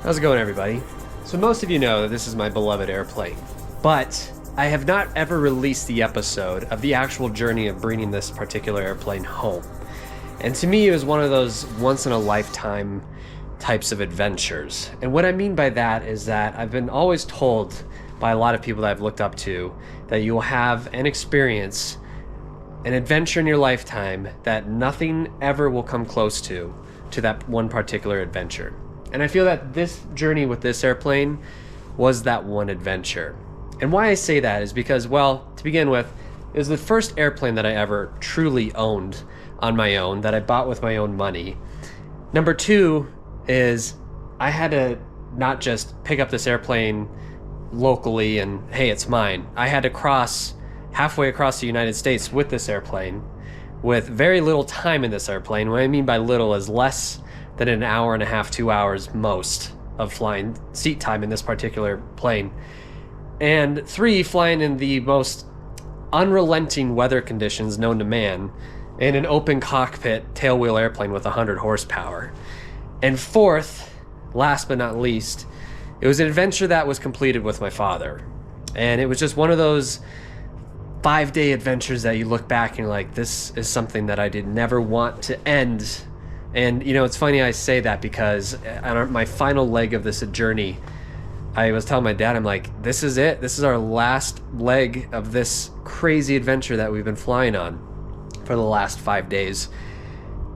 How's it going, everybody? So most of you know that this is my beloved airplane, but I have not ever released the episode of the actual journey of bringing this particular airplane home. And to me, it was one of those once-in-a-lifetime types of adventures. And what I mean by that is that I've been always told by a lot of people that I've looked up to that you will have an experience, an adventure in your lifetime that nothing ever will come close to that one particular adventure. And I feel that this journey with this airplane was that one adventure. And why I say that is because, well, to begin with, it was the first airplane that I ever truly owned on my own, that I bought with my own money. Number two is I had to not just pick up this airplane locally and, hey, it's mine. I had to cross halfway across the United States with this airplane with very little time in this airplane. What I mean by little is less than an hour and a half, 2 hours most of flying seat time in this particular plane. And three, flying in the most unrelenting weather conditions known to man in an open cockpit tailwheel airplane with 100 horsepower. And fourth, last but not least, it was an adventure that was completed with my father. And it was just one of those 5-day adventures that you look back and you're like, this is something that I did never want to end. And you know, it's funny I say that because on my final leg of this journey, I was telling my dad, I'm like, this is it. This is our last leg of this crazy adventure that we've been flying on for the last 5 days.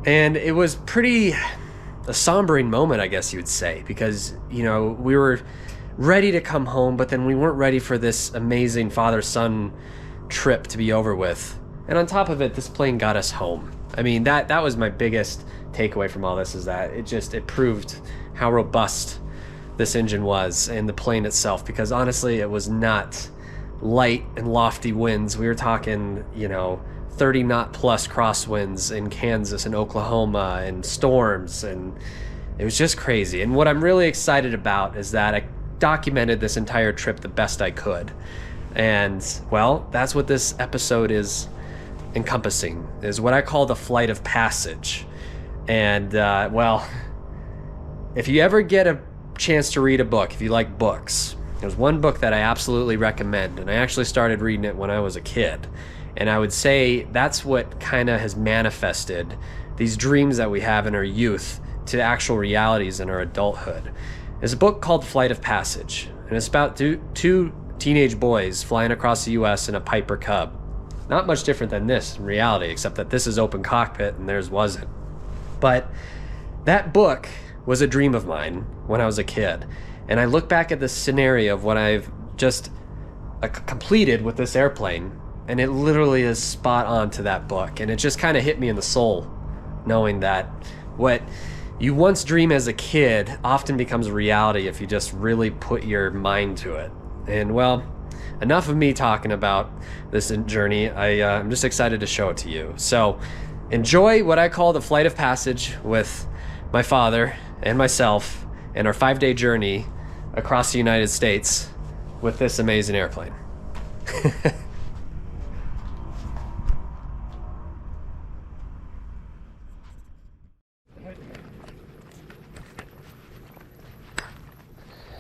And it was pretty a sombering moment, I guess you would say, because, you know, we were ready to come home, but then we weren't ready for this amazing father-son trip to be over with. And on top of it, this plane got us home. I mean, that was my biggest takeaway from all this, is that it proved how robust this engine was and the plane itself, because honestly, it was not light and lofty winds. We were talking, you know, 30 knot plus crosswinds in Kansas and Oklahoma and storms, and it was just crazy. And what I'm really excited about is that I documented this entire trip the best I could. And well, that's what this episode is encompassing, is what I call the flight of passage. And well, if you ever get a chance to read a book, if you like books, there's one book that I absolutely recommend, and I actually started reading it when I was a kid. And I would say that's what kind of has manifested these dreams that we have in our youth to actual realities in our adulthood. It's a book called Flight of Passage, and it's about two teenage boys flying across the US in a Piper Cub. Not much different than this in reality, except that this is open cockpit and theirs wasn't. But that book was a dream of mine when I was a kid. And I look back at the scenario of what I've just completed with this airplane, and it literally is spot on to that book. And it just kind of hit me in the soul, knowing that what you once dream as a kid often becomes a reality if you just really put your mind to it. And well, enough of me talking about this journey. I'm just excited to show it to you. So enjoy what I call the flight of passage with my father and myself and our 5-day journey across the United States with this amazing airplane.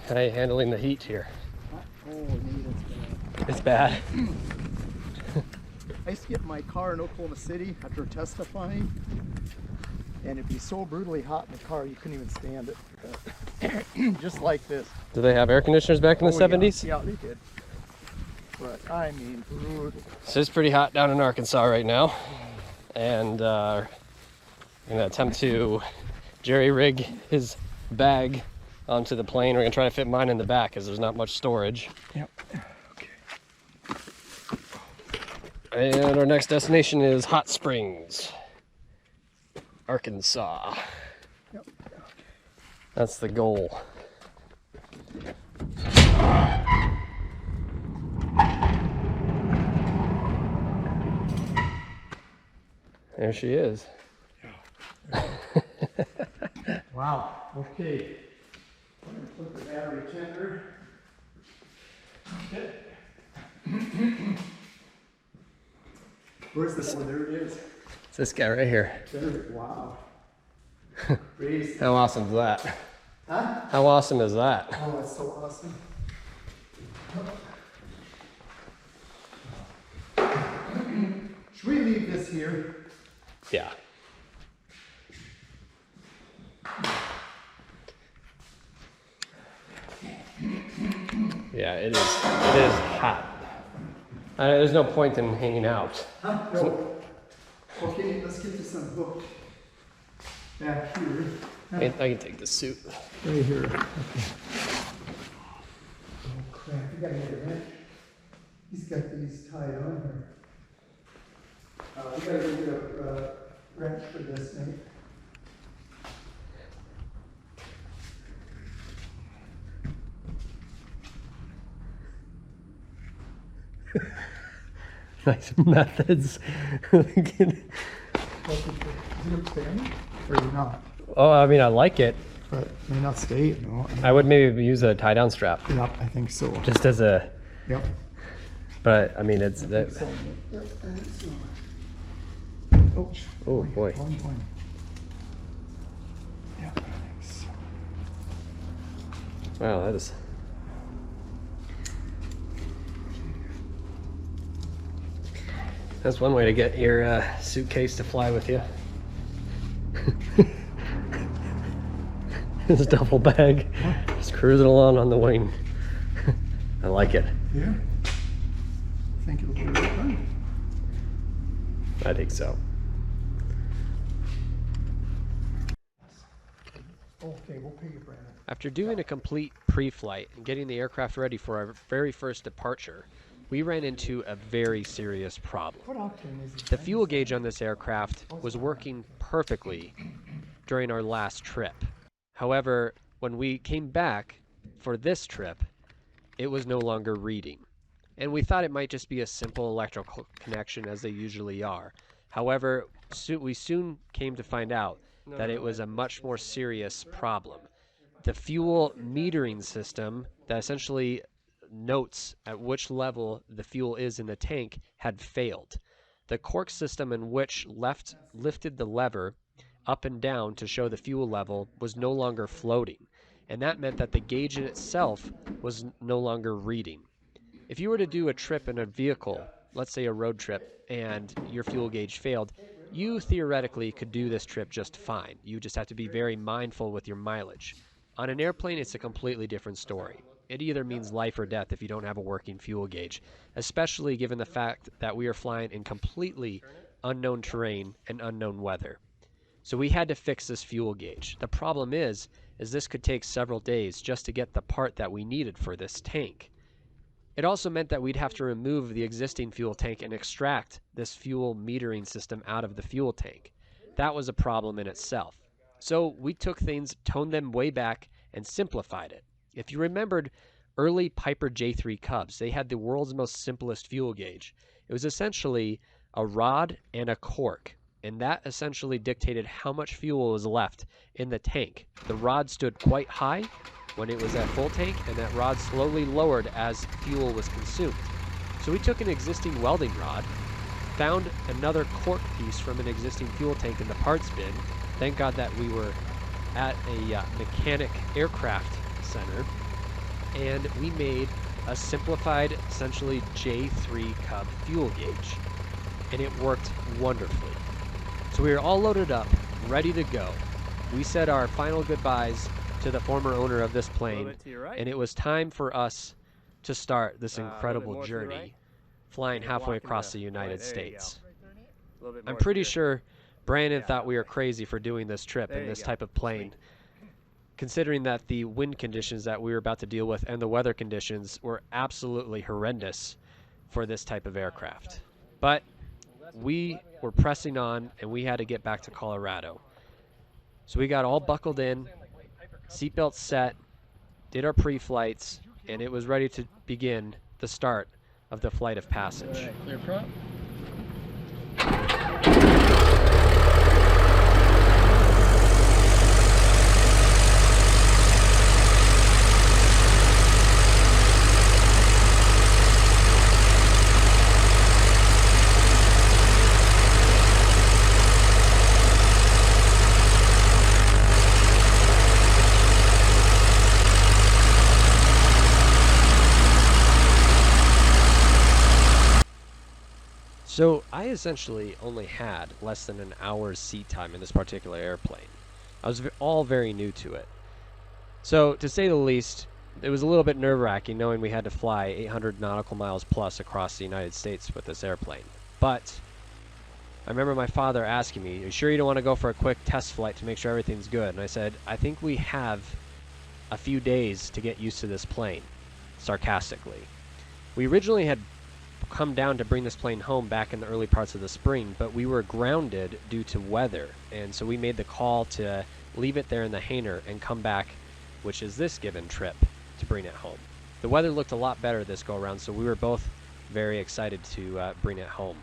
How are you handling the heat here? It's bad. I used to get in my car in Oklahoma City after testifying, and it'd be so brutally hot in the car you couldn't even stand it. Just like this. Do they have air conditioners back in the 70s? Yeah, they did. But I mean, brutal. So it's pretty hot down in Arkansas right now, and I'm gonna attempt to jerry rig his bag onto the plane. We're gonna try to fit mine in the back because there's not much storage. Yep. And our next destination is Hot Springs, Arkansas. Yep. That's the goal. There she is. Wow. Okay. I'm going to put the battery tender. Okay. Where's this one? There it is. It's this guy right here. Wow. How awesome is that? Huh? How awesome is that? Oh, that's so awesome. Should we leave this here? Yeah. Yeah, it is hot. There's no point in hanging out. Huh? No. Okay, let's get this unhooked. Back here. I can take the suit. Right here. Okay. Oh crap, we gotta get a wrench. He's got these tied on here. We gotta go get a wrench for this, mate. Nice methods. Is it expanding? Or is it not? Oh, I mean, I like it. But it may not stay. No. I would maybe use a tie-down strap, Yep, I think so. just as a. Yep. But I mean, it's. Yep, I think so. Ouch. Oh boy. One point. Yeah, I think so. Wow, that is. That's one way to get your suitcase to fly with you. This duffel bag, just cruising along on the wing. I like it. Yeah. I think it'll be really fun. I think so. Okay, we'll pay you, Brandon. After doing a complete pre-flight and getting the aircraft ready for our very first departure, we ran into a very serious problem. What octane is it? The fuel gauge on this aircraft was working perfectly during our last trip. However, when we came back for this trip, it was no longer reading. And we thought it might just be a simple electrical connection as they usually are. However, we soon came to find out that it was a much more serious problem. The fuel metering system that essentially notes at which level the fuel is in the tank had failed. The cork system in which lifted the lever up and down to show the fuel level was no longer floating, and that meant that the gauge in itself was no longer reading. If you were to do a trip in a vehicle, let's say a road trip, and your fuel gauge failed, you theoretically could do this trip just fine. You just have to be very mindful with your mileage. On an airplane, it's a completely different story. It either means life or death if you don't have a working fuel gauge, especially given the fact that we are flying in completely unknown terrain and unknown weather. So we had to fix this fuel gauge. The problem is this could take several days just to get the part that we needed for this tank. It also meant that we'd have to remove the existing fuel tank and extract this fuel metering system out of the fuel tank. That was a problem in itself. So we took things, toned them way back, and simplified it. If you remembered early Piper J3 Cubs, they had the world's most simplest fuel gauge. It was essentially a rod and a cork, and that essentially dictated how much fuel was left in the tank. The rod stood quite high when it was at full tank, and that rod slowly lowered as fuel was consumed. So we took an existing welding rod, found another cork piece from an existing fuel tank in the parts bin. Thank God that we were at a mechanic aircraft center, and we made a simplified, essentially J3 Cub fuel gauge, and it worked wonderfully. So we were all loaded up, ready to go. We said our final goodbyes to the former owner of this plane, and it was time for us to start this incredible journey, flying halfway across the United States. I'm pretty sure Brandon thought we were crazy for doing this trip in this type of plane, considering that the wind conditions that we were about to deal with and the weather conditions were absolutely horrendous for this type of aircraft. But we were pressing on, and we had to get back to Colorado. So we got all buckled in, seatbelts set, did our pre-flights, and it was ready to begin the start of the flight of passage. Clear front. So I essentially only had less than an hour's seat time in this particular airplane. I was all very new to it. So, to say the least, it was a little bit nerve-wracking knowing we had to fly 800 nautical miles plus across the United States with this airplane. But I remember my father asking me, "Are you sure you don't want to go for a quick test flight to make sure everything's good?" And I said, "I think we have a few days to get used to this plane," sarcastically. We originally had come down to bring this plane home back in the early parts of the spring, but we were grounded due to weather, and so we made the call to leave it there in the hangar and come back, which is this given trip, to bring it home. The weather looked a lot better this go around, so we were both very excited to bring it home.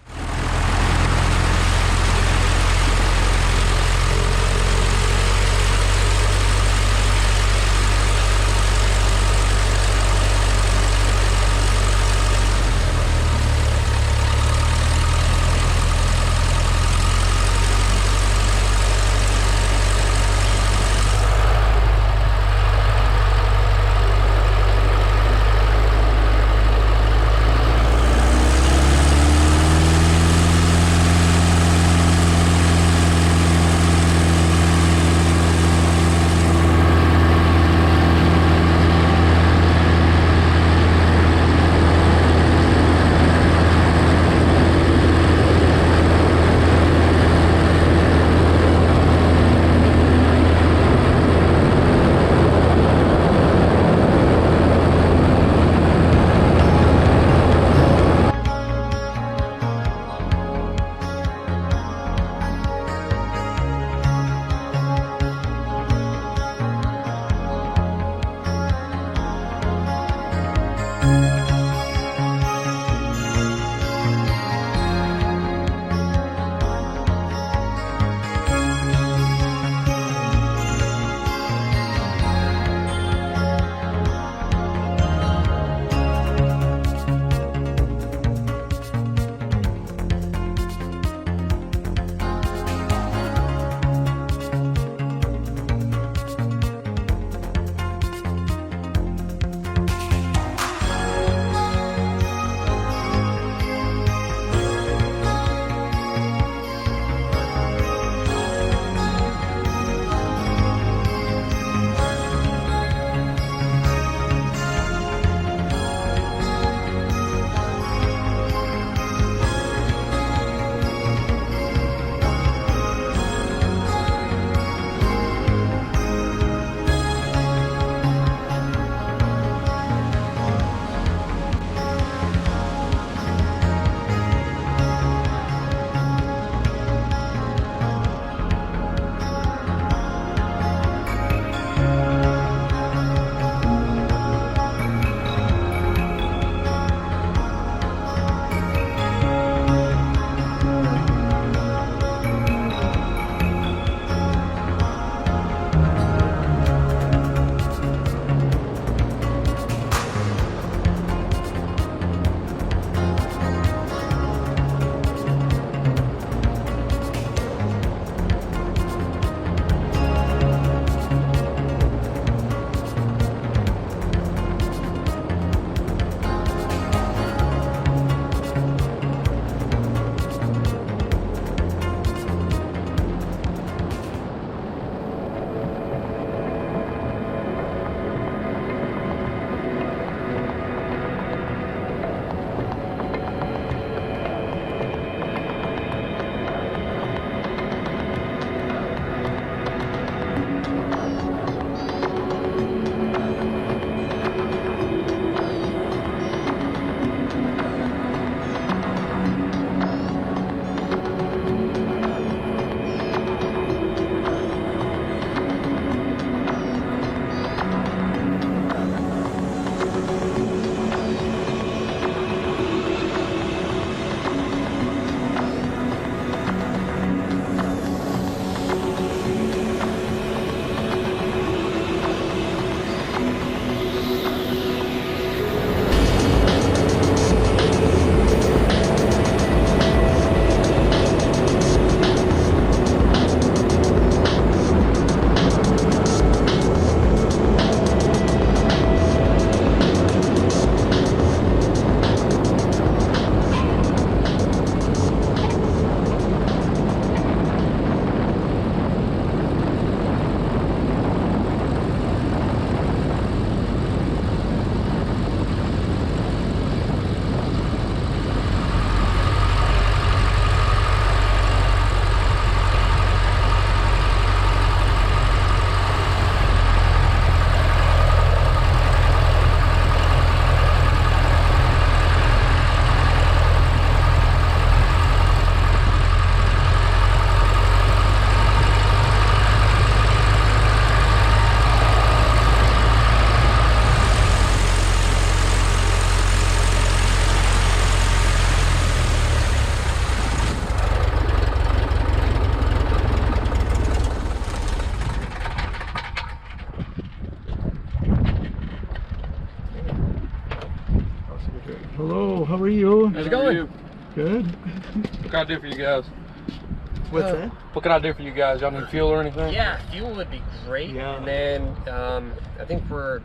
doing? Good. What can I do for you guys? What's that? What can I do for you guys? Y'all need fuel or anything? Yeah, fuel would be great. Yeah. And then I think we're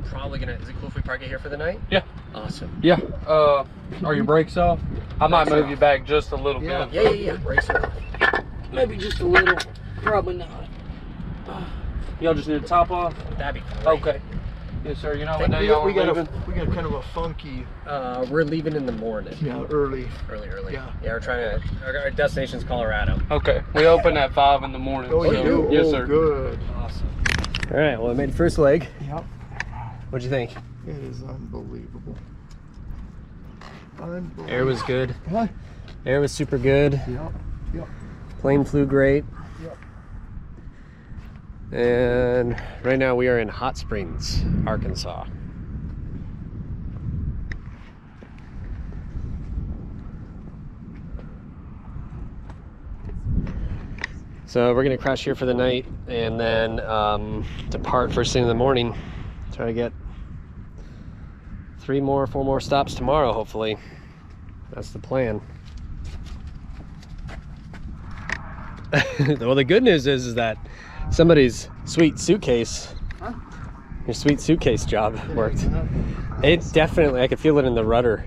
probably gonna. Is it cool if we park it here for the night? Yeah. Awesome. Yeah. Are your brakes off? I might move you back just a little bit. Yeah. Brakes are off. Maybe just a little. Probably not. Y'all just need to top off? That'd be great. Okay. Yes, sir. You know what day y'all are we got kind of a funky. We're leaving in the morning. Yeah, early. Early. Yeah. We're trying to. Our destination's Colorado. Okay. We open at 5 in the morning. Oh, you so- do? Yes, Oh, sir. Good. Awesome. All right. Well, I made the first leg. Yep. What'd you think? It is unbelievable. Unbelievable. Air was good. Huh? Air was super good. Yep. Plane flew great. Yep. And right now we are in Hot Springs, Arkansas. So we're gonna crash here for the night and then depart first thing in the morning. Try to get 4 more stops tomorrow, hopefully. That's the plan. Well, the good news is that somebody's sweet suitcase, your sweet suitcase job worked. It definitely, I could feel it in the rudder.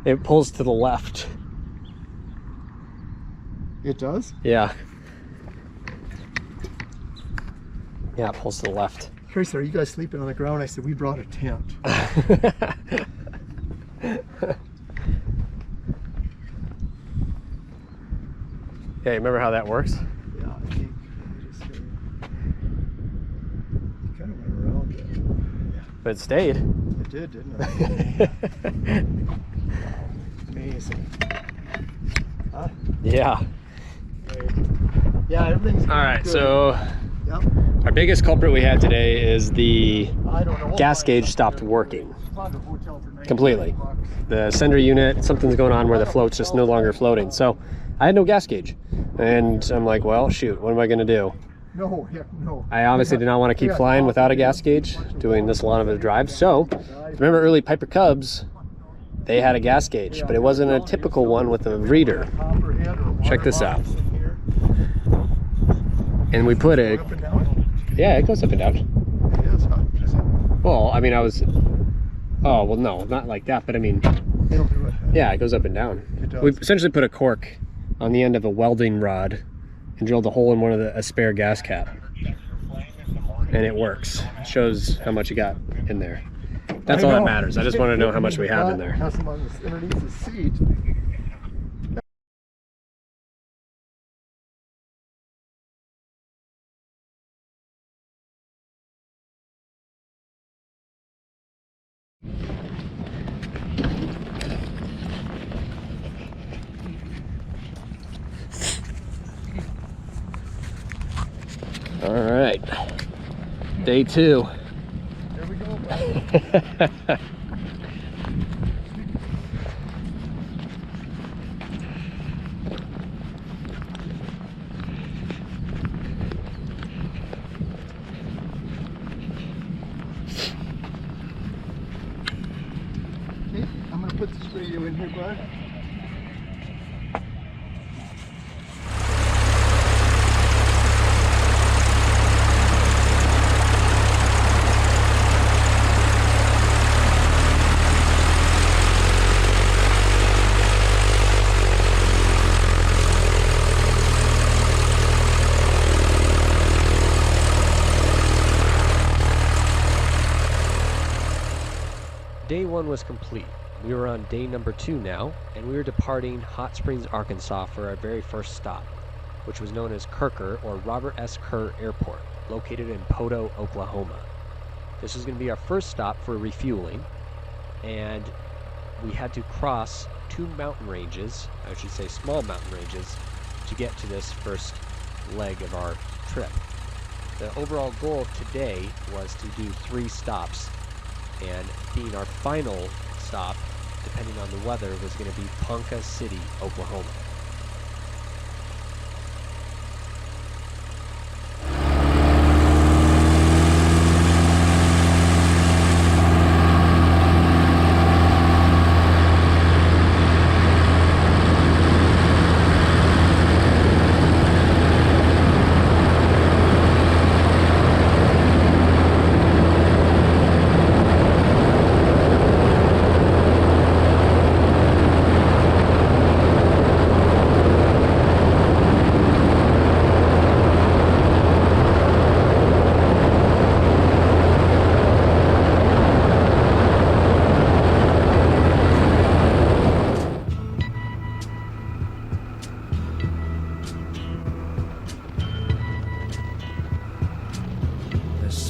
It pulls to the left. It does? Yeah. Yeah, it pulls to the left. Tracy, are you guys sleeping on the ground? I said, we brought a tent. Yeah, remember how that works? Yeah, I think I just kind of went around it. But it stayed. It did, didn't it? Amazing. Huh? Yeah. Right. Yeah, everything's All right, good. so Yep. our biggest culprit we had today is the I don't know. gas gauge stopped working Found a hotel for completely. $99. The sender unit, something's going on where the float's just no longer floating. So I had no gas gauge. And I'm like, well, shoot, what am I gonna do? No, heck no. I obviously did not want to keep flying without a gas gauge, doing this long of a drive. So, remember early Piper Cubs, they had a gas gauge, but it wasn't a typical one with a reader. Check this out. And we put it, Up and down? yeah, it goes up and down. It is, huh? Is it? Well, I mean, oh, well, no, not like that, but I mean, It'll do it. yeah, it goes up and down. It does. We essentially put a cork on the end of a welding rod and drilled a hole in one of a spare gas cap. And it works. It shows how much you got in there. That's I all that know. matters. I just want to know how much we have in there. Has some underneath the seat. All right. Day 2. There we go, buddy. Okay, I'm gonna put this radio in here, bud. Day 1 was complete. We were on day number 2 now, and we were departing Hot Springs, Arkansas for our very first stop, which was known as Kirker, or Robert S. Kerr Airport, located in Poto, Oklahoma. This was going to be our first stop for refueling, and we had to cross 2 mountain ranges, I should say small mountain ranges, to get to this first leg of our trip. The overall goal of today was to do 3 stops, and being our final stop, depending on the weather, was going to be Ponca City, Oklahoma.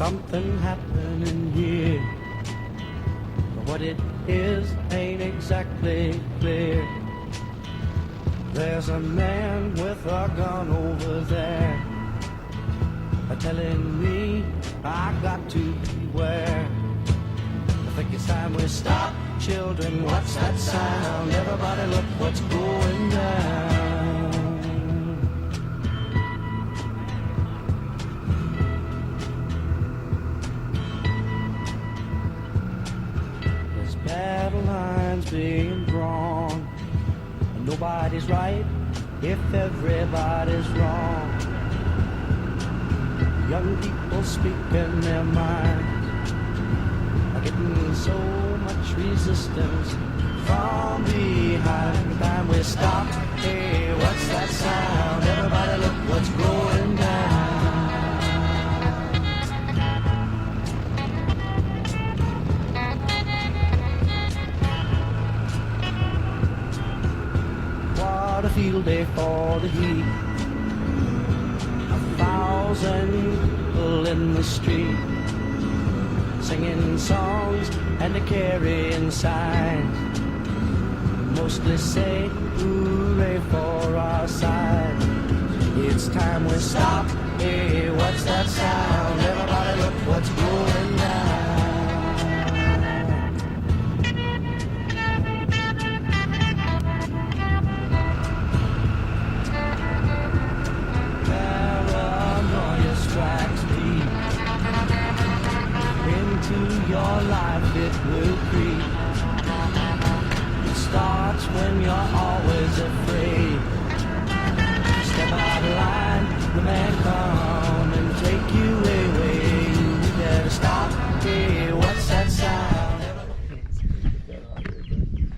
something happening here. But what it is ain't exactly clear. There's a man with a gun over there, telling me I got to beware. I think it's time we stop, children. What's that sound? Everybody look what's going down. There's battle lines being drawn, and nobody's right if everybody's wrong. Young people speaking their minds are getting so much resistance from behind. Time we stop. Hey, what's that sound? Everybody look what's going down. What a field day for the heat. 1,000 people in the street, singing songs and carrying signs, mostly say hooray for our side. It's time we stop. Hey, what's that sound? Everybody look what's going down. Strikes deep into your life, it will creep. It starts when you're always afraid. Step out of line, the man come and take you away. You better stop. Hey, what's that sound?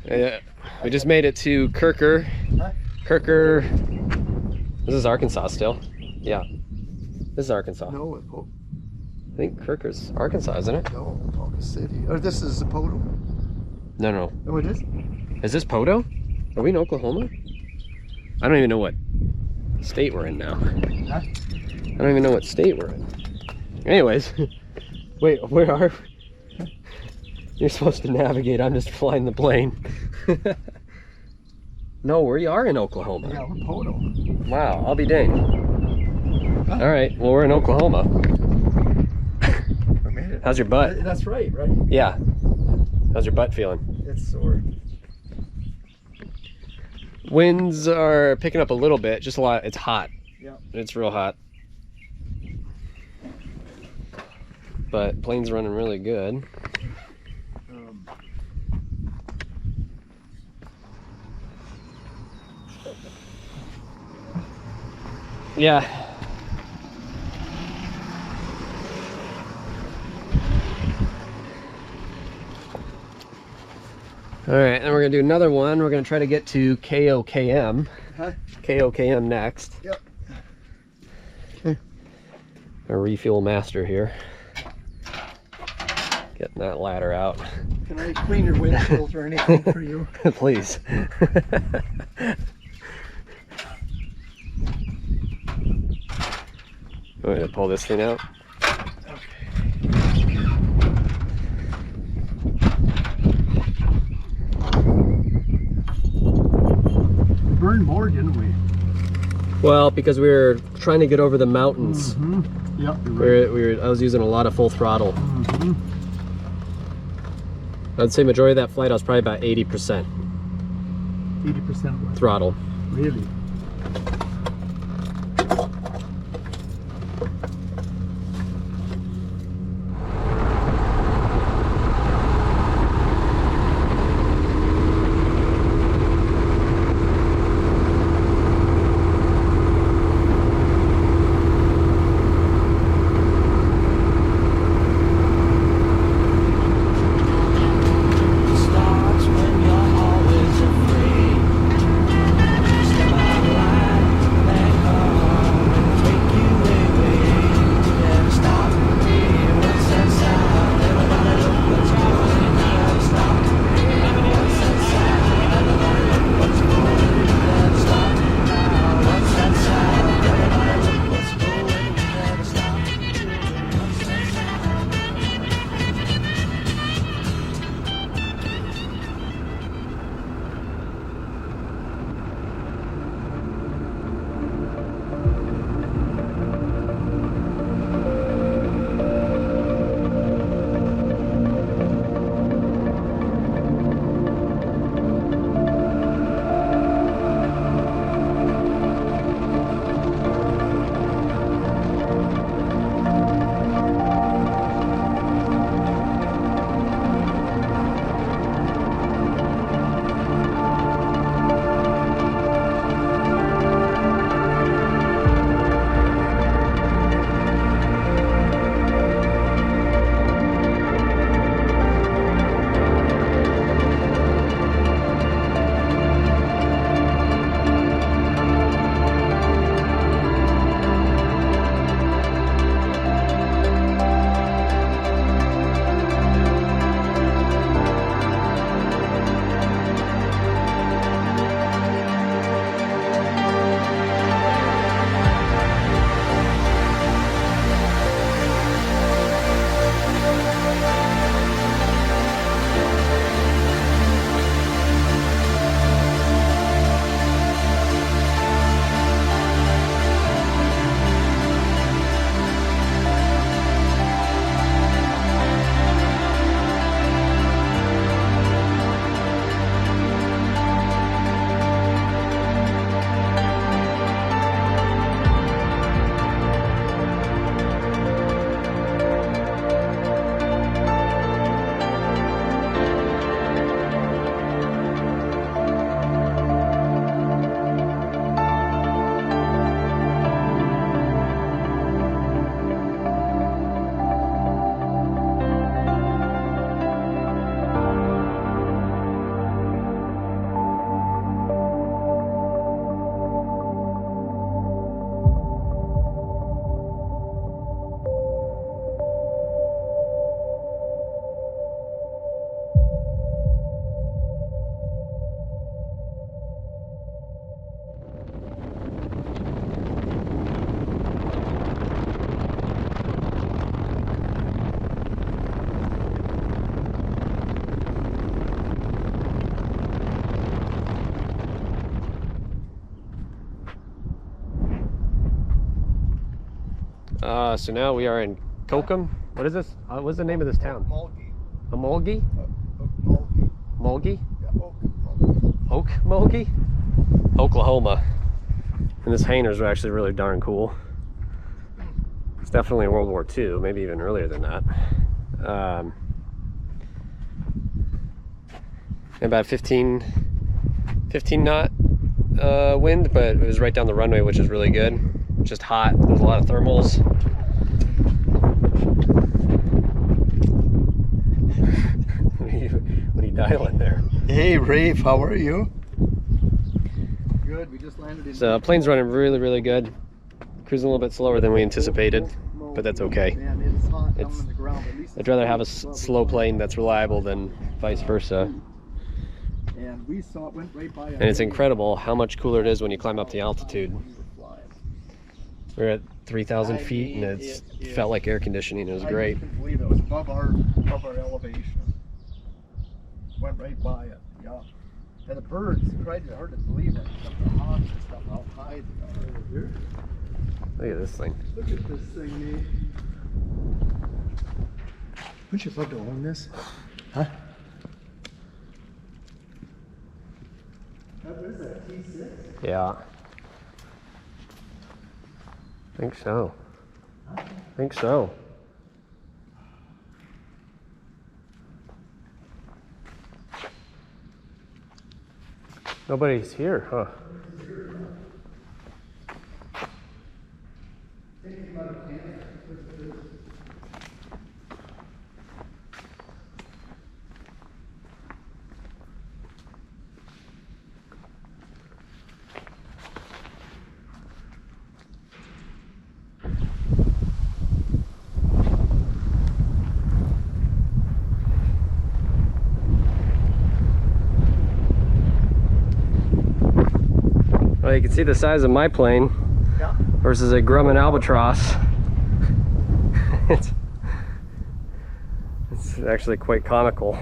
Yeah, we just made it to Kirker. Kirker. This is Arkansas still. Yeah. This is Arkansas. No, I think Kirker's Arkansas, isn't it? no, Polka City. Or this is Zapoto. No, no. Oh, it is? Is this Poto? Are we in Oklahoma? I don't even know what state we're in now. Huh? I don't even know what state we're in. Anyways, wait, where are we? You're supposed to navigate. I'm just flying the plane. No, we are in Oklahoma. Yeah, we're Poto. Wow, I'll be danged. All right, well, we're in Oklahoma. We made it. How's your butt? That's right? Yeah. How's your butt feeling? It's sore. Winds are picking up a little bit, just a lot. It's hot. Yeah. It's real hot. But plane's running really good. Yeah. All right, and we're gonna do another one. We're gonna try to get to KOKM. Huh? KOKM next. Yep. A refuel master here. Getting that ladder out. Can I clean your windshield or anything for you? Please. I'm gonna pull this thing out. Burned more, didn't we? Well, because we were trying to get over the mountains. Mm-hmm. Yep, you're right. I was using a lot of full throttle. Mm-hmm. I'd say majority of that flight I was probably about 80%. 80% what? Throttle. Really? Starts when you're always afraid. Step out of line, So now we are in Kokum. What is this? What's the name of this town? Mulgi. Amolgi? Mulgi. Mulgi? Yeah, Mulgi. Oak Mulgi? Oklahoma. And this hangars are actually really darn cool. It's definitely World War II, maybe even earlier than that. About 15 knot wind, but it was right down the runway, which is really good. Just hot. There's a lot of thermals. What are you dialing there? Hey, Rafe, how are you? Good. We just landed in. So plane's running really, really good. Cruising a little bit slower than we anticipated, but that's okay. Man, it is hot down It's- on the ground. At least I'd rather have a slow plane that's reliable than vice versa. And we saw it went right by. And it's incredible how much cooler it is when you climb up the altitude. We're at 3,000 feet and it felt like air conditioning. It was great. I couldn't believe it was above our elevation. Went right by it. Yeah. And the birds tried hard to believe it. Some of the hawks and stuff out high. Here. Look at this thing. Look at this thing, Nate. Wouldn't you love to own this? Huh? What is that, T6? Yeah. I think so. I think so. Nobody's here, huh? Well, you can see the size of my plane Yeah. versus a Grumman Albatross. it's actually quite comical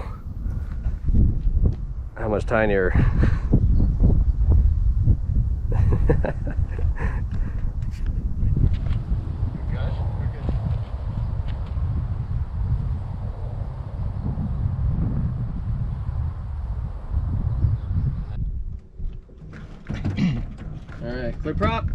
how much tinier. All right, clear prop.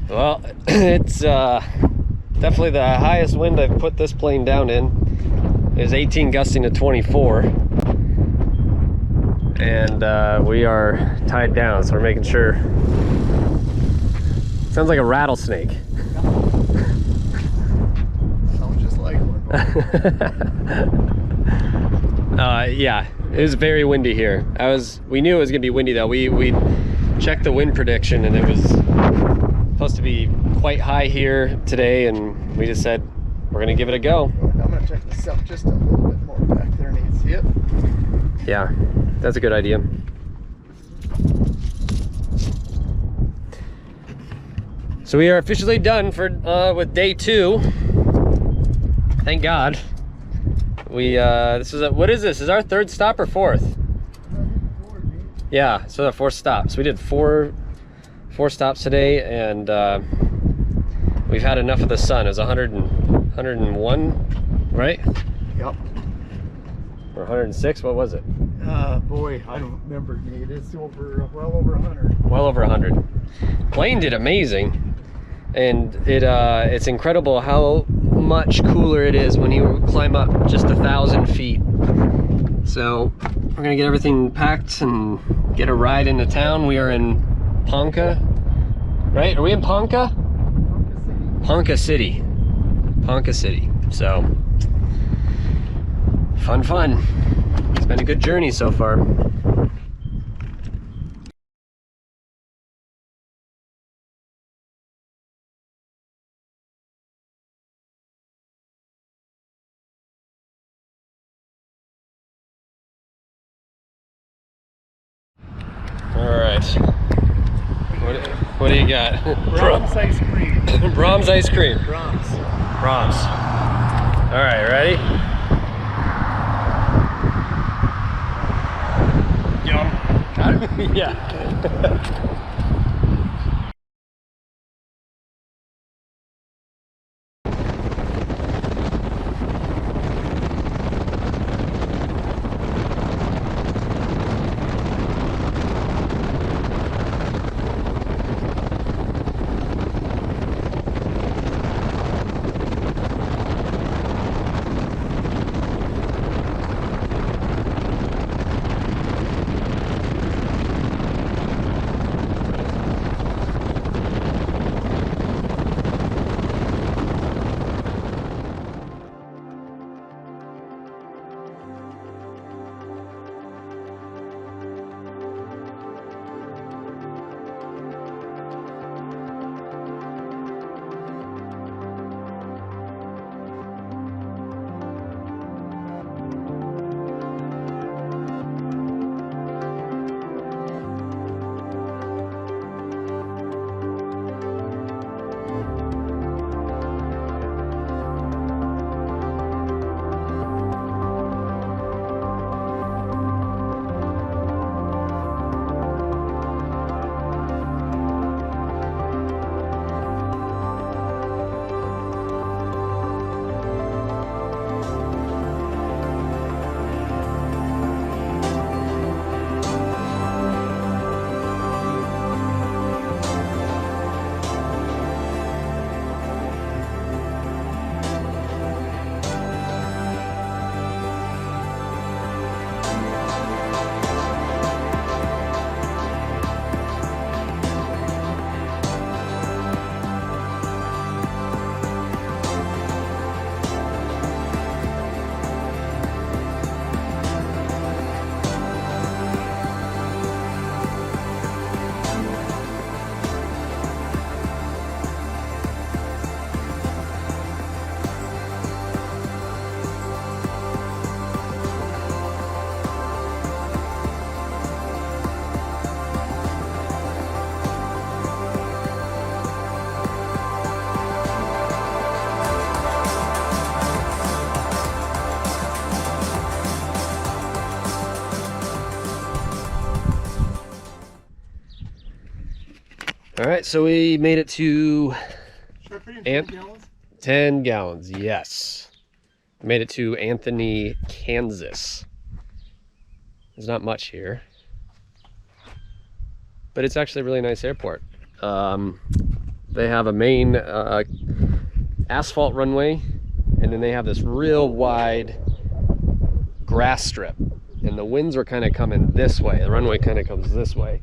Well, it's definitely the highest wind I've put this plane down in. It was 18 gusting to 24. And we are tied down, so we're making sure Sounds like a rattlesnake. Sounds just like one. Yeah, it was very windy here. We knew it was gonna be windy though. We checked the wind prediction and it was supposed to be quite high here today, and we just said we're gonna give it a go. I'm gonna check this out just a little bit more back there. Need to see it. Yeah, that's a good idea. So we are officially done for with day 2. Thank God. We this is what is this? Is our 3rd stop or 4th? Yeah, so the 4th stop. So we did four stops today, and we've had enough of the sun. It was 101, right? Yep. Or 106, what was it? Boy, I don't remember, Nate. It's over, well over 100. Well over 100. Plane did amazing, and it's incredible how much cooler it is when you climb up just 1,000 feet. So we're gonna get everything packed and get a ride into town. We are in Ponca, right? Are we in Ponca? Ponca City. Ponca City. So fun. It's been a good journey so far. All right. What do you got? Brahms ice cream. Brahms ice cream. Brahms. Brahms. All right, ready? Yum. Got it? Yeah. All right, so we made it to 10 gallons, yes. Made it to Anthony, Kansas. There's not much here, but it's actually a really nice airport. They have a main asphalt runway, and then they have this real wide grass strip, and the winds were kind of coming this way. The runway kind of comes this way.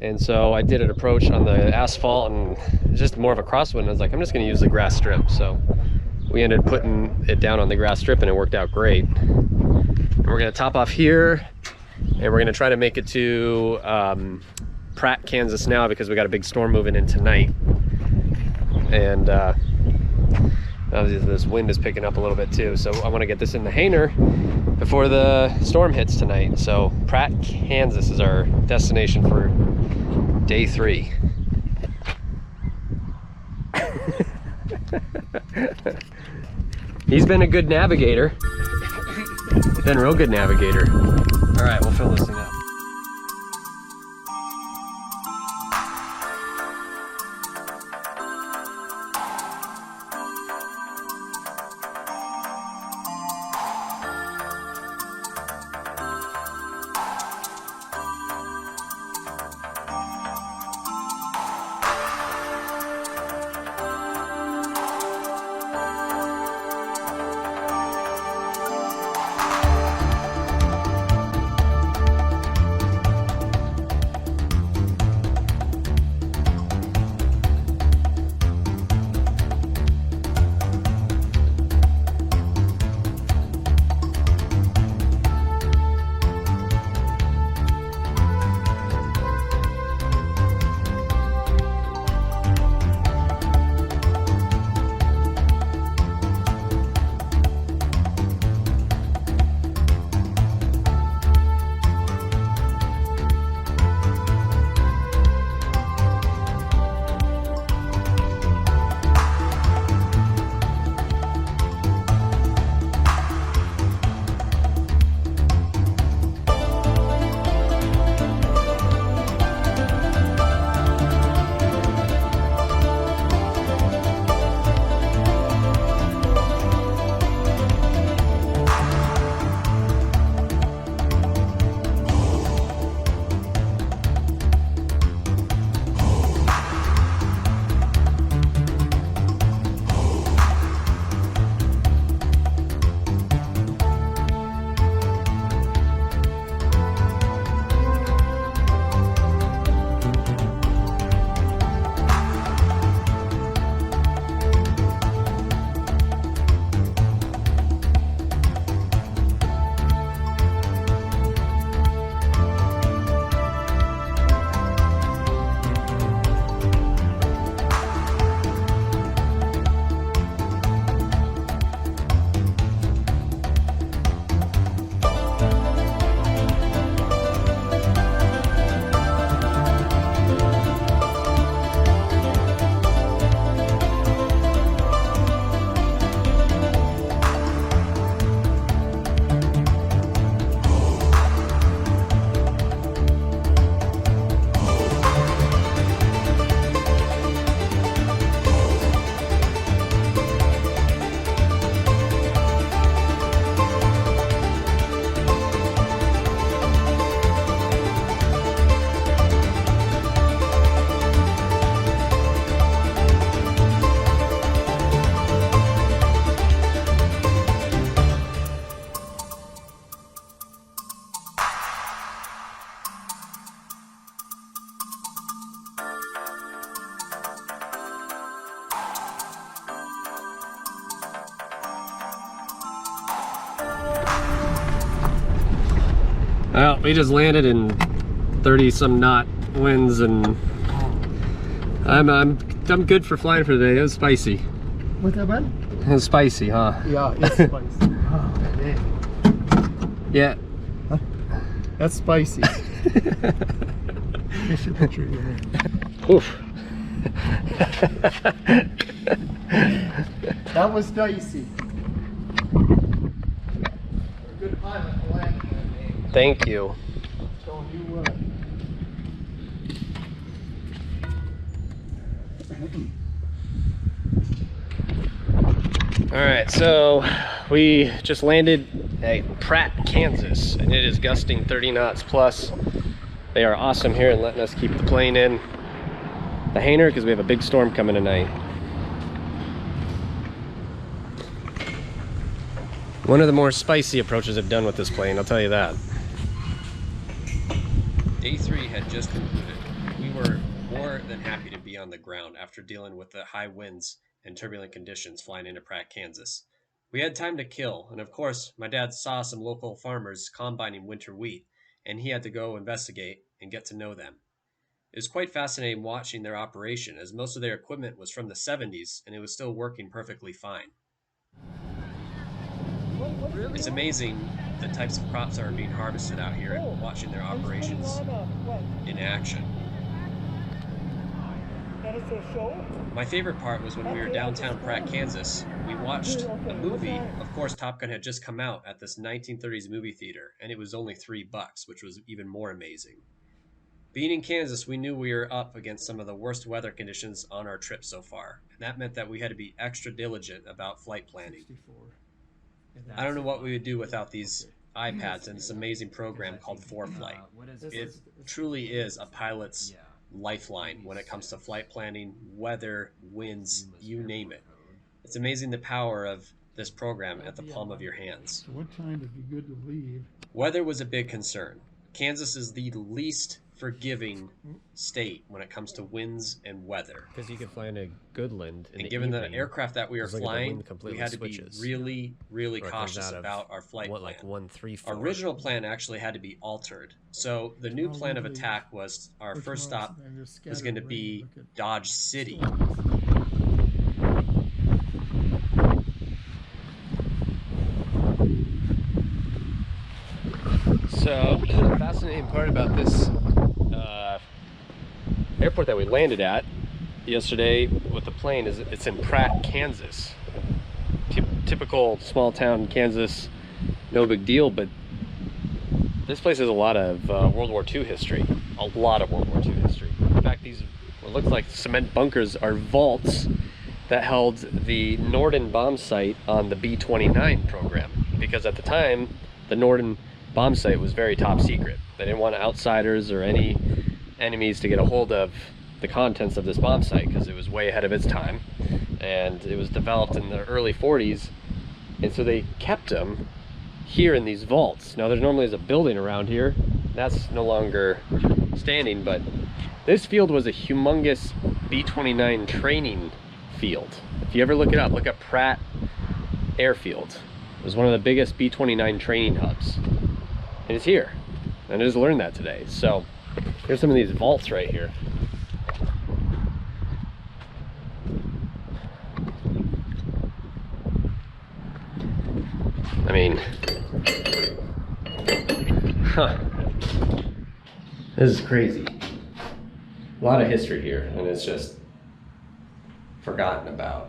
And so I did an approach on the asphalt, and it's just more of a crosswind. I was like, I'm just going to use the grass strip. So we ended up putting it down on the grass strip, and it worked out great. And we're going to top off here, and we're going to try to make it to Pratt, Kansas now, because we got a big storm moving in tonight. And obviously this wind is picking up a little bit too. So I want to get this in the hanger before the storm hits tonight. So Pratt, Kansas is our destination for day 3. He's been a good navigator. Been a real good navigator. All right, we'll fill this thing up. Well, we just landed in 30-some knot winds, and I'm good for flying for today. It was spicy. What's that, bud? It was spicy, huh? Yeah, it's spicy. Oh, man. Yeah. Huh? That's spicy. I should picture you there. Oof. That was dicey. You're a good pilot to land that name. Thank you. Telling you what. All right, so we just landed at Pratt, Kansas, and it is gusting 30 knots plus. They are awesome here and letting us keep the plane in the hangar because we have a big storm coming tonight. One of the more spicy approaches I've done with this plane, I'll tell you that. Day 3 had just concluded. We were more than happy to be on the ground after dealing with the high winds and turbulent conditions flying into Pratt, Kansas. We had time to kill, and of course, my dad saw some local farmers combining winter wheat, and he had to go investigate and get to know them. It was quite fascinating watching their operation, as most of their equipment was from the 70s and it was still working perfectly fine. It's amazing the types of crops that are being harvested out here and watching their operations in action. My favorite part was when we were downtown Pratt, Kansas. We watched a movie. Of course, Top Gun had just come out at this 1930s movie theater, and it was only $3, which was even more amazing. Being in Kansas, we knew we were up against some of the worst weather conditions on our trip so far, and that meant that we had to be extra diligent about flight planning. I don't know what we would do without these iPads and this amazing program called ForeFlight. It truly is a pilot's lifeline when it comes to flight planning, weather, winds, you name it. It's amazing the power of this program at the palm of your hands. So what time would be good to leave? Weather was a big concern. Kansas is the least forgiving state when it comes to winds and weather. Because you could fly into Goodland in And the given the evening, aircraft that we were it's like the flying, wind completely we had to switches. be really or it comes cautious out of, about our flight what, plan. like 134. Our original plan actually had to be altered. So the new plan of attack was our first stop was going to be Dodge City. So the fascinating part about this airport that we landed at yesterday with the plane is it's in Pratt, Kansas. Typical small town Kansas, no big deal, but this place has a lot of World War II history. A lot of World War II history. In fact, these what looks like cement bunkers are vaults that held the Norden bomb site on the B-29 program, because at the time the Norden bomb site was very top secret. They didn't want outsiders or any enemies to get a hold of the contents of this bomb site because it was way ahead of its time, and it was developed in the early 40s, and so they kept them here in these vaults. Now there normally is a building around here that's no longer standing, but this field was a humongous B-29 training field. If you ever look it up, look at Pratt Airfield. It was one of the biggest B-29 training hubs, and it's here. And I just learned that today. So here's some of these vaults right here. I mean, this is crazy. A lot of history here, and it's just forgotten about.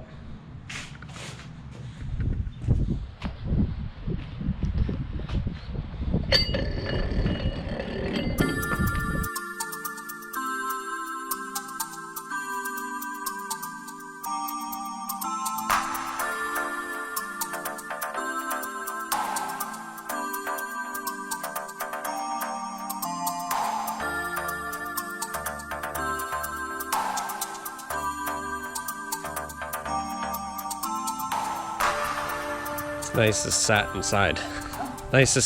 It's nice to sat inside. Nice to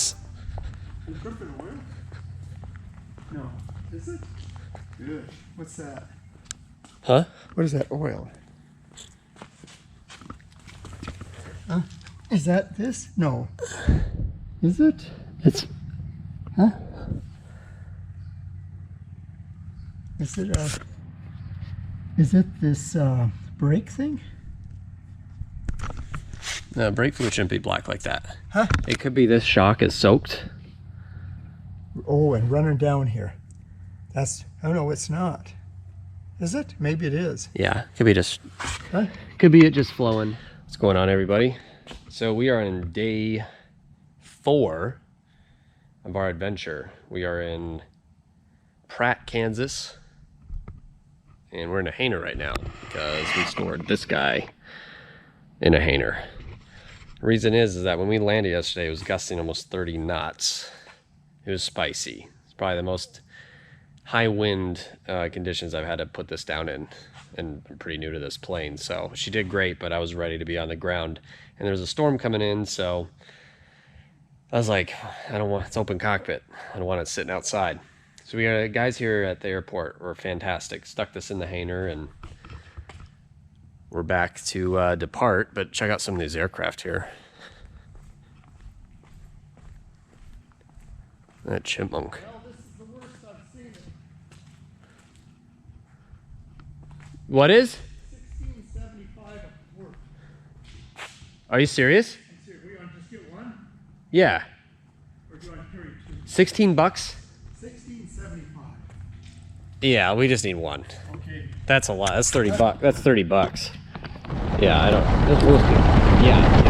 No. Is it? Good. What's that? Huh? What is that oil? Huh? Is that this? No. Is it? It's Huh? Is it this brake thing? no, brake fluid shouldn't be black like that. Huh? It could be this shock is soaked. Oh, and running down here. That's, oh no, it's not. Is it? Maybe it is. Yeah, could be just Huh? could be it just flowing. What's going on, everybody? So we are in day 4 of our adventure. We are in Pratt, Kansas, and we're in a hangar right now because we stored this guy in a hangar. The reason is that when we landed yesterday, it was gusting almost 30 knots. It was spicy. It's probably the most high wind conditions I've had to put this down in, and I'm pretty new to this plane. So she did great, but I was ready to be on the ground, and there was a storm coming in, so I was like, I don't want, it's open cockpit. I don't want it sitting outside. So we got guys here at the airport were fantastic. Stuck this in the hangar and we're back to depart, but check out some of these aircraft here. That chipmunk. Well, this is the worst I've seen it. What is? 1675 at work. Are you serious? I'm serious. We want to just get one? Yeah. Or do you want to carry two? 16 bucks? 1675. Yeah, we just need one. Okay. That's a lot. That's 30 bucks. That's 30 bucks. Yeah, I don't. That's worth it. Yeah.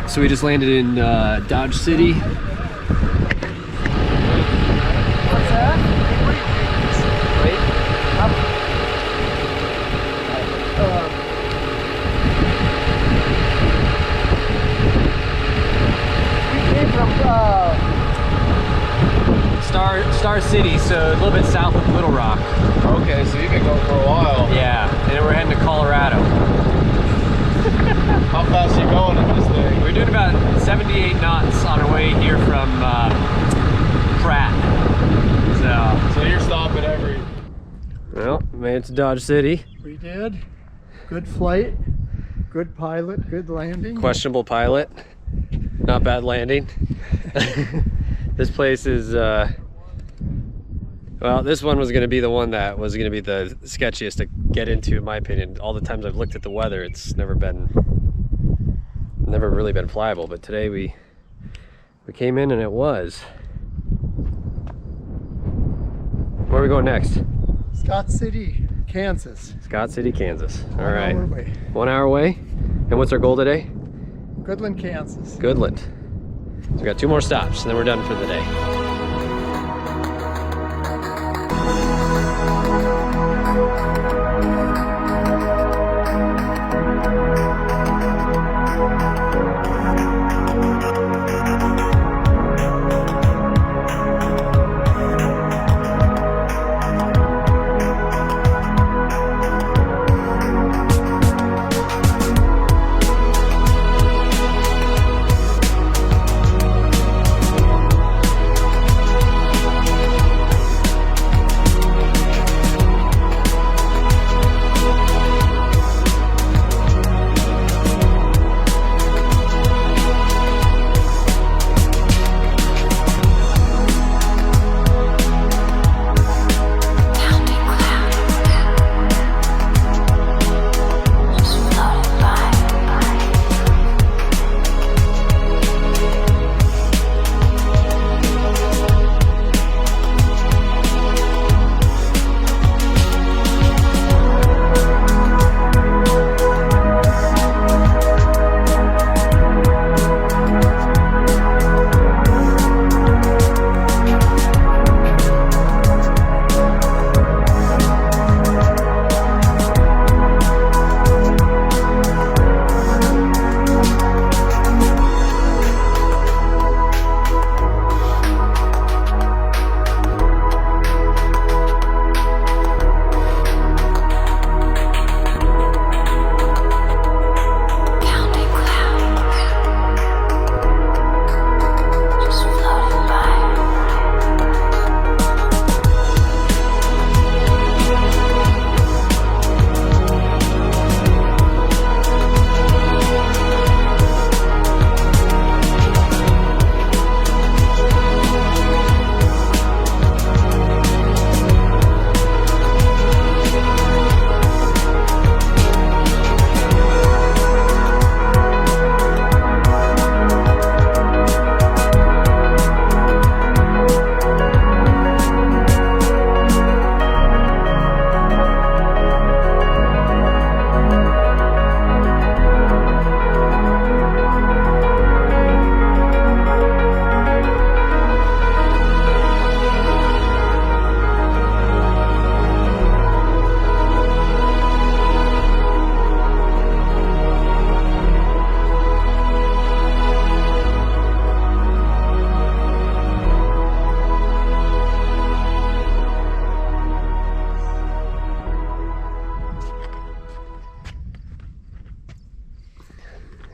So we just landed in Dodge City. What's that? Wait. We came from Star City, so a little bit south of Little Rock. Okay, so you've been going for a while. Yeah, and we're heading 38 knots on our way here from Pratt. So you're stopping every... Well, made it to Dodge City. We did. Good flight, good pilot, good landing. Questionable pilot, not bad landing. This place is, well, this one was going to be the one that was going to be the sketchiest to get into, in my opinion. All the times I've looked at the weather, it's never really been flyable. But today we came in and it was. Where are we going next? Scott City, Kansas. Scott City, Kansas. All 1 right. hour away. 1 hour away. And what's our goal today? Goodland, Kansas. Goodland. So we got 2 more stops and then we're done for the day.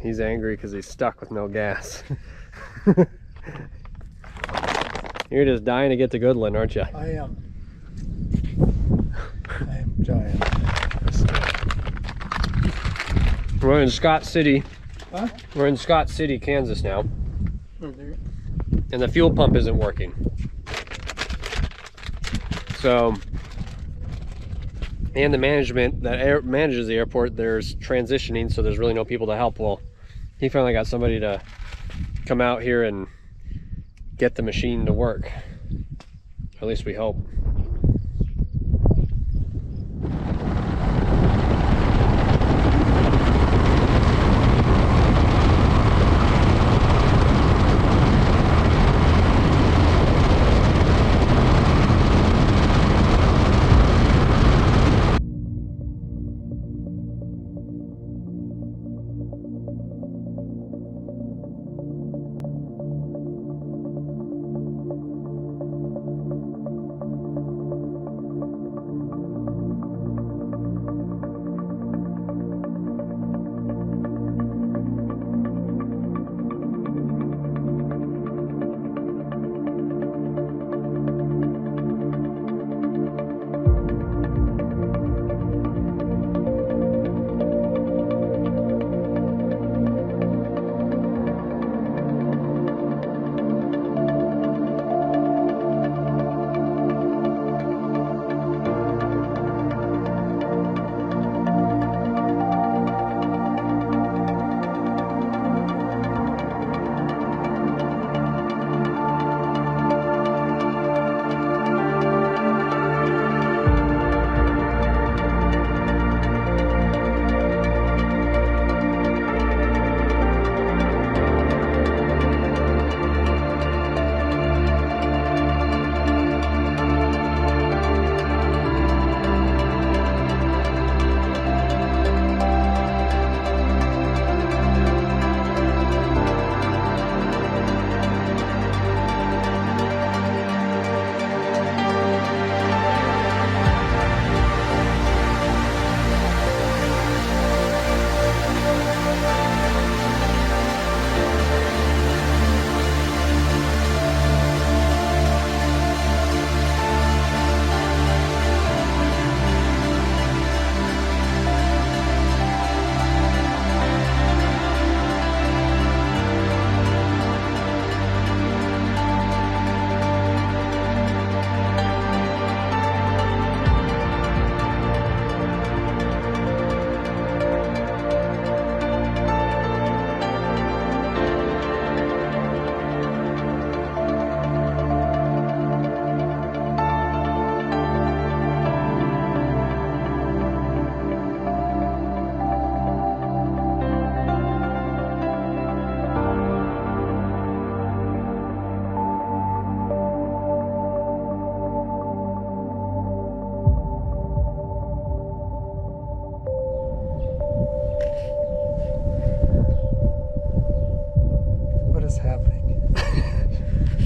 He's angry because he's stuck with no gas. You're just dying to get to Goodland, aren't you? I am. I am giant. We're in Scott City. Huh? We're in Scott City, Kansas now. Oh, there. And the fuel pump isn't working. So, and the management that manages the airport, there's transitioning, so there's really no people to help. Well, he finally got somebody to come out here and get the machine to work. At least we hope.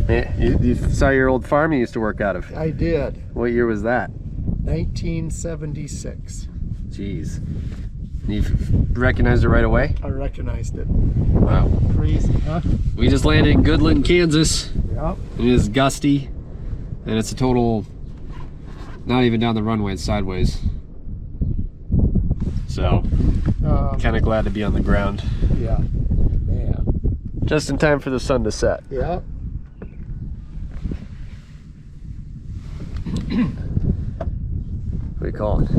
You saw your old farm you used to work out of. I did. What year was that? 1976. Jeez. You recognized it right away? I recognized it. Wow. Crazy, huh? We just landed in Goodland, Kansas. Yep. It is gusty, and it's a total, not even down the runway, it's sideways. So, kind of glad to be on the ground. Yeah. Yeah. Just in time for the sun to set. Yep. What do you call it?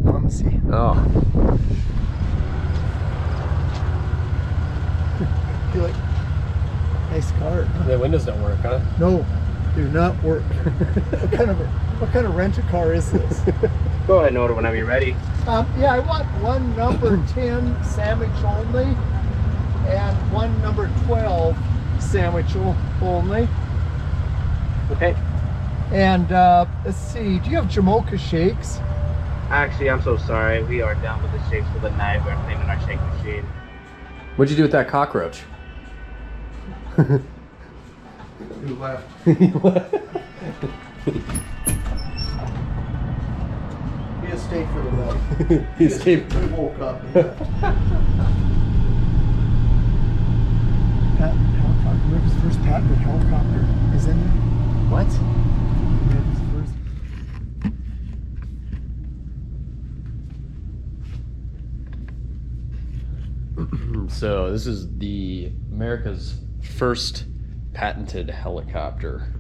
Let me see. Oh, Feel like nice car. Huh? the windows don't work, huh? No, do not work. what kind of rental car is this? Go ahead and order whenever you're ready. Yeah, I want one number 10 sandwich only, and one number 12 sandwich only. Okay. And let's see, do you have Jamocha shakes? Actually, I'm so sorry. We are done with the shakes for the night. We're cleaning our shake machine. What'd you do with that cockroach? You left. He just stayed for the night. He stayed. He woke up. And left. Patent helicopter. America's first patented helicopter is in there. What? America's first. So this is the America's first patented helicopter.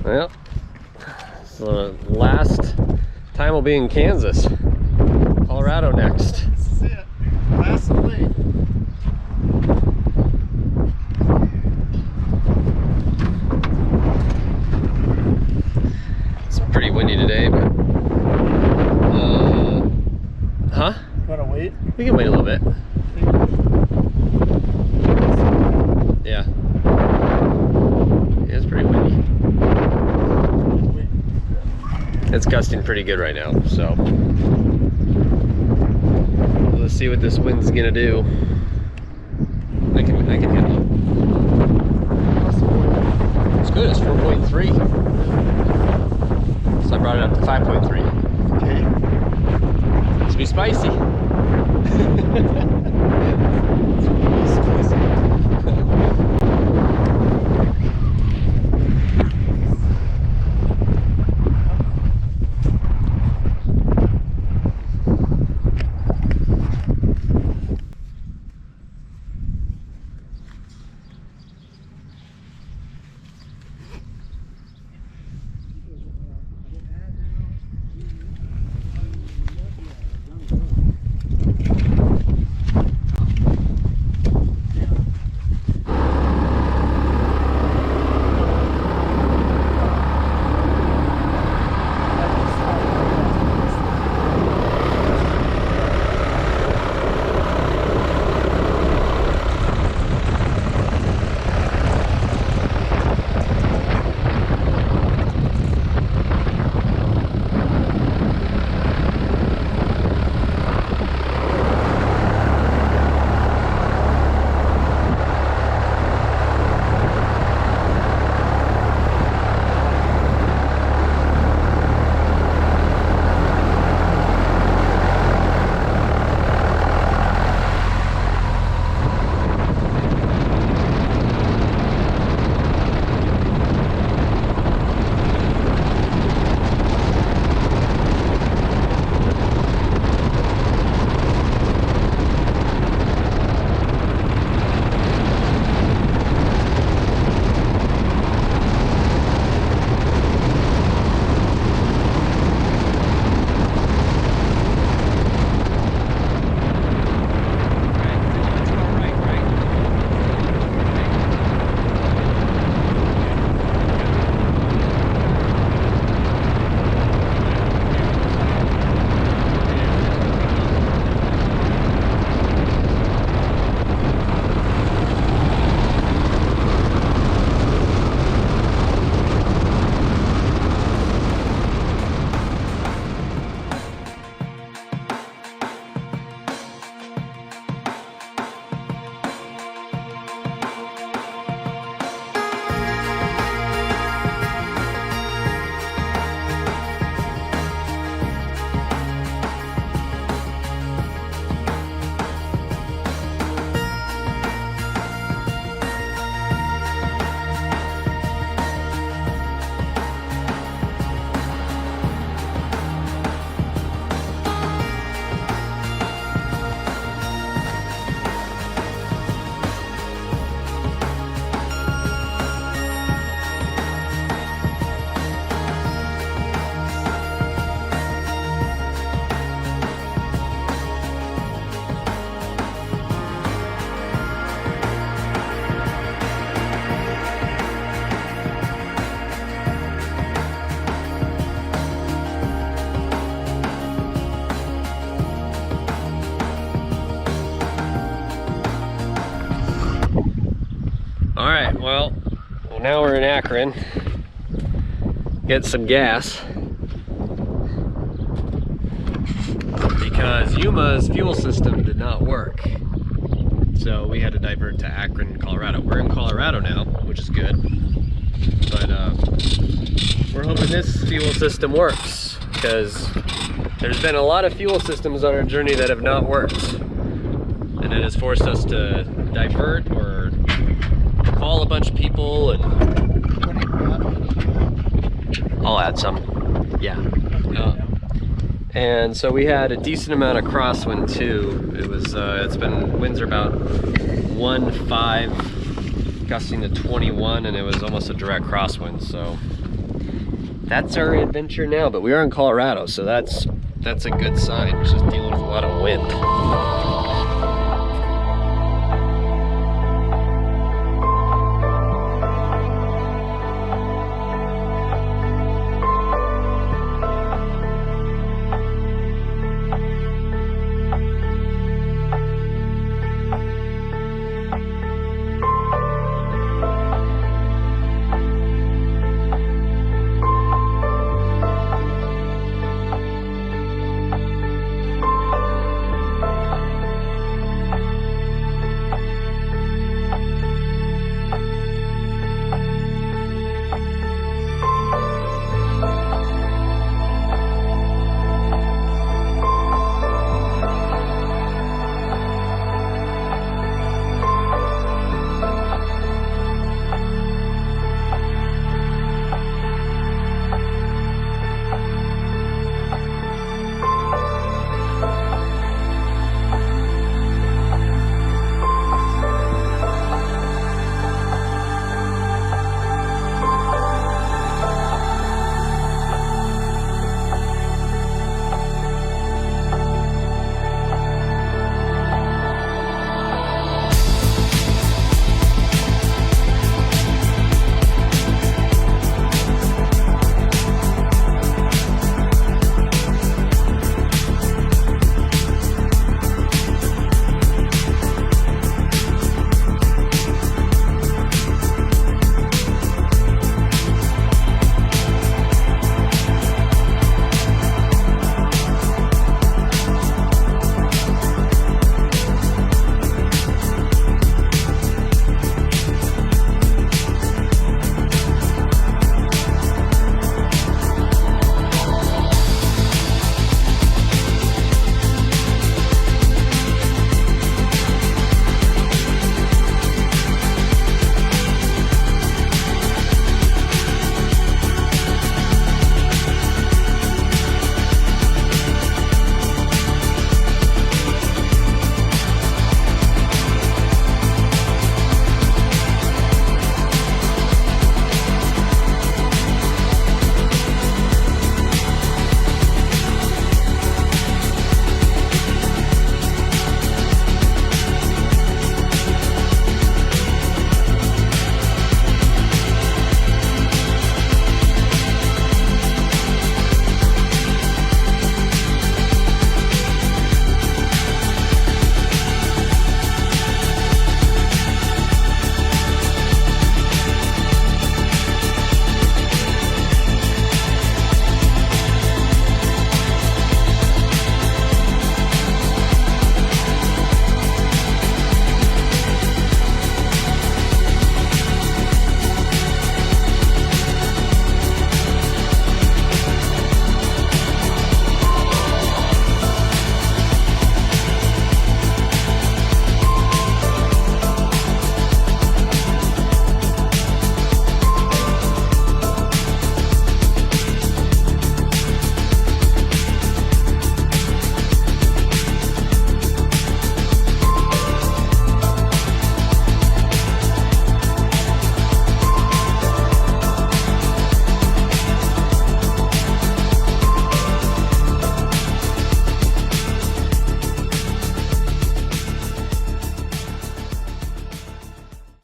Well, so the last time we'll be in Kansas. Colorado next. This is it. Last lake. It's pretty windy today, but huh? Gotta wait. We can wait a little bit. Yeah. It's pretty windy. It's gusting pretty good right now, so let's see what this wind's gonna do. I can handle it. It's good, it's 4.3. So I brought it up to 5.3. Okay. It's be spicy. Well, now we're in Akron. Get some gas. Because Yuma's fuel system did not work. So we had to divert to Akron, Colorado. We're in Colorado now, which is good. But we're hoping this fuel system works, because there's been a lot of fuel systems on our journey that have not worked. And it has forced us to divert or call a bunch of people and... I'll add some. Yeah. And so we had a decent amount of crosswind too. It was, winds are about 1.5, gusting to 21, and it was almost a direct crosswind. So that's our adventure now, but we are in Colorado, so that's a good sign. We're just dealing with a lot of wind.